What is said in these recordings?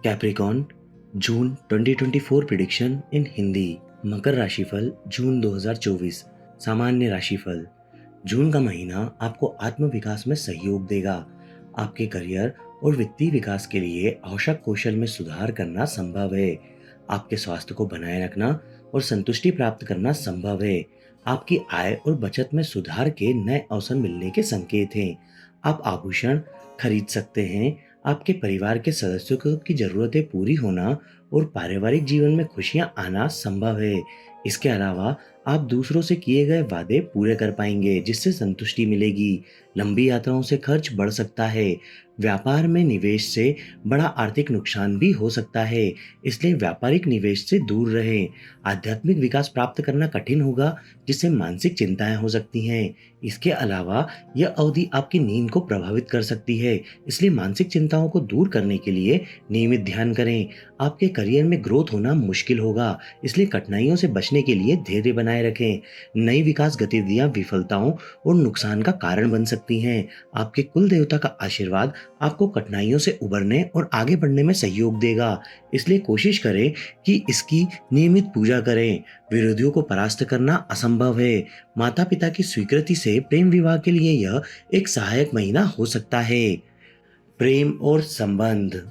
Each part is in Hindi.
कैप्रिकॉन जून 2024 प्रिडिक्शन इन हिंदी। मकर राशिफल जून 2024। सामान्य राशिफल। जून का महीना आपको आत्म विकास में सहयोग देगा। आपके करियर और वित्तीय विकास के लिए आवश्यक कौशल में सुधार करना संभव है। आपके स्वास्थ्य को बनाए रखना और संतुष्टि प्राप्त करना संभव है। आपकी आय और बचत में सुधार के नए अवसर मिलने के संकेत हैं। आप आभूषण खरीद सकते हैं। आपके परिवार के सदस्यों की जरूरतें पूरी होना और पारिवारिक जीवन में खुशियां आना संभव है। इसके अलावा आप दूसरों से किए गए वादे पूरे कर पाएंगे, जिससे संतुष्टि मिलेगी। लंबी यात्राओं से खर्च बढ़ सकता है। व्यापार में निवेश से बड़ा आर्थिक नुकसान भी हो सकता है, इसलिए व्यापारिक निवेश से दूर रहें। आध्यात्मिक विकास प्राप्त करना कठिन होगा, जिससे मानसिक चिंताएं हो सकती हैं। इसके अलावा यह अवधि आपकी नींद को प्रभावित कर सकती है, इसलिए मानसिक चिंताओं को दूर करने के लिए नियमित ध्यान करें। आपके करियर में ग्रोथ होना मुश्किल होगा, इसलिए कठिनाइयों से बचने के लिए धैर्य बनाए रखें। नई विकास गतिविधियां विफलताओं और नुकसान का कारण बन सकती हैं। आपके कुल देवता का आशीर्वाद आपको कठिनाइयों से उबरने और आगे बढ़ने में सहयोग देगा, इसलिए कोशिश करें कि इसकी नियमित पूजा करें। विरोधियों को परास्त करना असंभव है। माता पिता की स्वीकृति से प्रेम विवाह के लिए यह एक सहायक महीना हो सकता है। प्रेम और संबंध।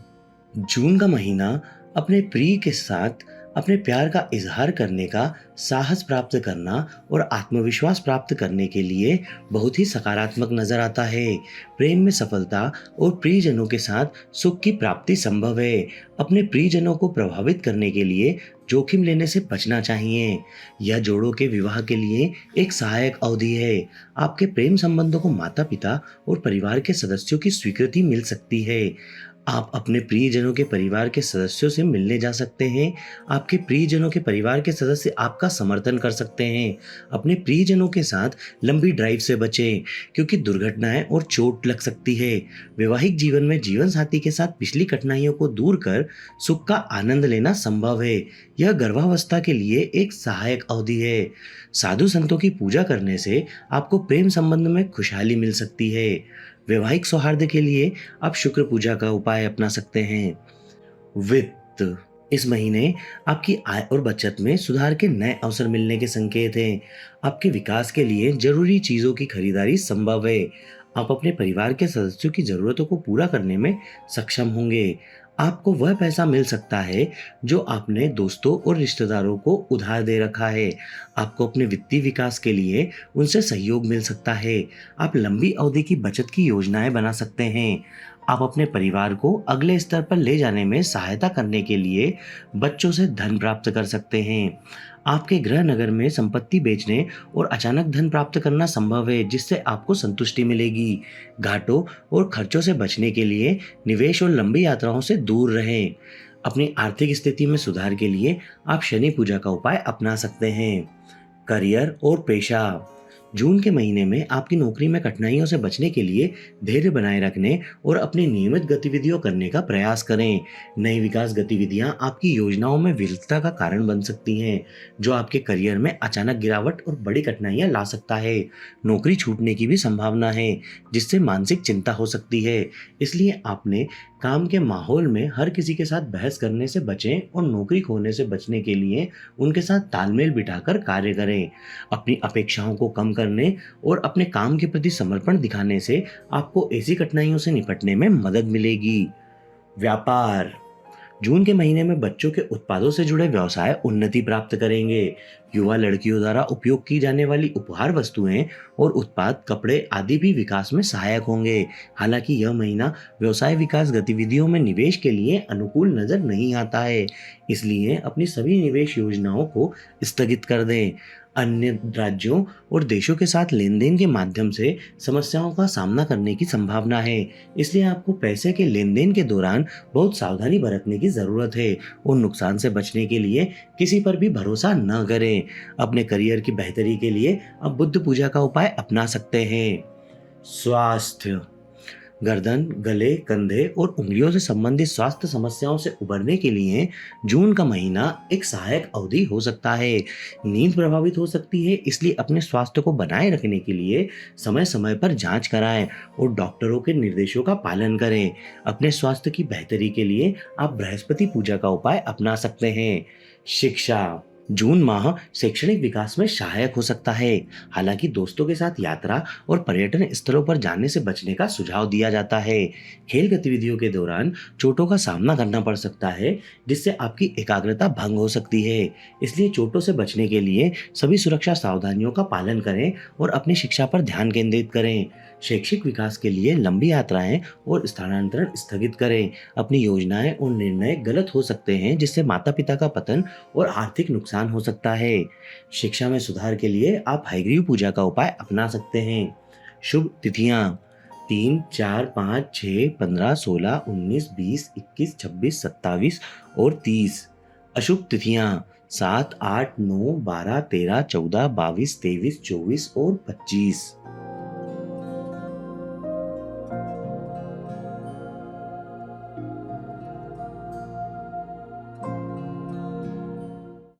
जून का महीना अपने प्रिय के साथ अपने प्यार का इजहार करने का साहस प्राप्त करना और आत्मविश्वास प्राप्त करने के लिए बहुत ही सकारात्मक नजर आता है। प्रेम में सफलता और प्रियजनों के साथ सुख की प्राप्ति संभव है। अपने प्रियजनों को प्रभावित करने के लिए जोखिम लेने से बचना चाहिए। यह जोड़ों के विवाह के लिए एक सहायक अवधि है। आपके प्रेम संबंधों को माता पिता और परिवार के सदस्यों की स्वीकृति मिल सकती है। आप अपने प्रियजनों के परिवार के सदस्यों से मिलने जा सकते हैं। आपके प्रियजनों के परिवार के सदस्य आपका समर्थन कर सकते हैं। अपने प्रियजनों के साथ लंबी ड्राइव से बचें, क्योंकि दुर्घटनाएं और चोट लग सकती है। वैवाहिक जीवन में जीवन साथी के साथ पिछली कठिनाइयों को दूर कर सुख का आनंद लेना संभव है। यह गर्भावस्था के लिए एक सहायक अवधि है। साधु संतों की पूजा करने से आपको प्रेम संबंध में खुशहाली मिल सकती है। वैवाहिक सौहार्द के लिए आप शुक्र पूजा का उपाय अपना सकते हैं। वित्त। इस महीने आपकी आय और बचत में सुधार के नए अवसर मिलने के संकेत हैं। आपके विकास के लिए जरूरी चीजों की खरीदारी संभव है। आप अपने परिवार के सदस्यों की जरूरतों को पूरा करने में सक्षम होंगे। आपको वह पैसा मिल सकता है जो आपने दोस्तों और रिश्तेदारों को उधार दे रखा है। आपको अपने वित्तीय विकास के लिए उनसे सहयोग मिल सकता है। आप लंबी अवधि की बचत की योजनाएं बना सकते हैं। आप अपने परिवार को अगले स्तर पर ले जाने में सहायता करने के लिए बच्चों से धन प्राप्त कर सकते हैं। आपके गृह नगर में संपत्ति बेचने और अचानक धन प्राप्त करना संभव है, जिससे आपको संतुष्टि मिलेगी। घाटों और खर्चों से बचने के लिए निवेश और लंबी यात्राओं से दूर रहें। अपनी आर्थिक स्थिति में सुधार के लिए आप शनि पूजा का उपाय अपना सकते हैं। करियर और पेशा। जून के महीने में आपकी नौकरी में कठिनाइयों से बचने के लिए धैर्य बनाए रखने और अपनी नियमित गतिविधियों करने का प्रयास करें। नई विकास गतिविधियां आपकी योजनाओं में विफलता का कारण बन सकती हैं, जो आपके करियर में अचानक गिरावट और बड़ी कठिनाइयां ला सकता है। नौकरी छूटने की भी संभावना है, जिससे मानसिक चिंता हो सकती है। इसलिए आपने काम के माहौल में हर किसी के साथ बहस करने से बचें और नौकरी खोने से बचने के लिए उनके साथ तालमेल बिठाकर कार्य करें। अपनी अपेक्षाओं को कम करने और अपने काम के प्रति समर्पण दिखाने से आपको ऐसी कठिनाइयों से निपटने में मदद मिलेगी। व्यापार। जून के महीने में बच्चों के उत्पादों से जुड़े व्यवसाय उन्नति प्राप्त करेंगे। युवा लड़कियों द्वारा उपयोग की जाने वाली उपहार वस्तुएं और उत्पाद कपड़े आदि भी विकास में सहायक होंगे। हालांकि यह महीना व्यवसाय विकास गतिविधियों में निवेश के लिए अनुकूल नजर नहीं आता है, इसलिए अपनी सभी निवेश योजनाओं को स्थगित कर दें। अन्य राज्यों और देशों के साथ लेन देन के माध्यम से समस्याओं का सामना करने की संभावना है, इसलिए आपको पैसे के लेन देन के दौरान बहुत सावधानी बरतने की जरूरत है और नुकसान से बचने के लिए किसी पर भी भरोसा न करें। अपने करियर की बेहतरी के लिए आप बुद्ध पूजा का उपाय अपना सकते हैं। स्वास्थ्य। गर्दन, गले, कंधे और उंगलियों से संबंधित स्वास्थ्य समस्याओं से उबरने के लिए जून का महीना एक सहायक अवधि हो सकता है। नींद प्रभावित हो सकती है, इसलिए अपने स्वास्थ्य को बनाए रखने के लिए समय-समय पर जांच कराएं और डॉक्टरों के निर्देशों का पालन करें। अपने स्वास्थ्य की बेहतरी के लिए आप बृहस्पति पूजा का उपाय अपना सकते हैं। शिक्षा जून माह शैक्षणिक विकास में सहायक हो सकता है। हालांकि दोस्तों के साथ यात्रा और पर्यटन स्थलों पर जाने से बचने का सुझाव दिया जाता है। खेल गतिविधियों के दौरान चोटों का सामना करना पड़ सकता है, जिससे आपकी एकाग्रता भंग हो सकती है। इसलिए चोटों से बचने के लिए सभी सुरक्षा सावधानियों का पालन करें और अपनी शिक्षा पर ध्यान केंद्रित करें। शैक्षिक विकास के लिए लंबी यात्राएं और स्थानांतरण स्थगित करें। अपनी योजनाएं और निर्णय गलत हो सकते हैं, जिससे माता-पिता का पतन और आर्थिक नुकसान हो सकता है। शिक्षा में सुधार के लिए आप हयग्रीव पूजा का उपाय अपना सकते हैं। शुभ तिथियां 3, 4, 5, 6, 15, 16, 19, 20, 21, 26, 27 और 30। अशुभ तिथियां 7, 8, 9, 12, 13, 14, 22, 23, 24 और 25।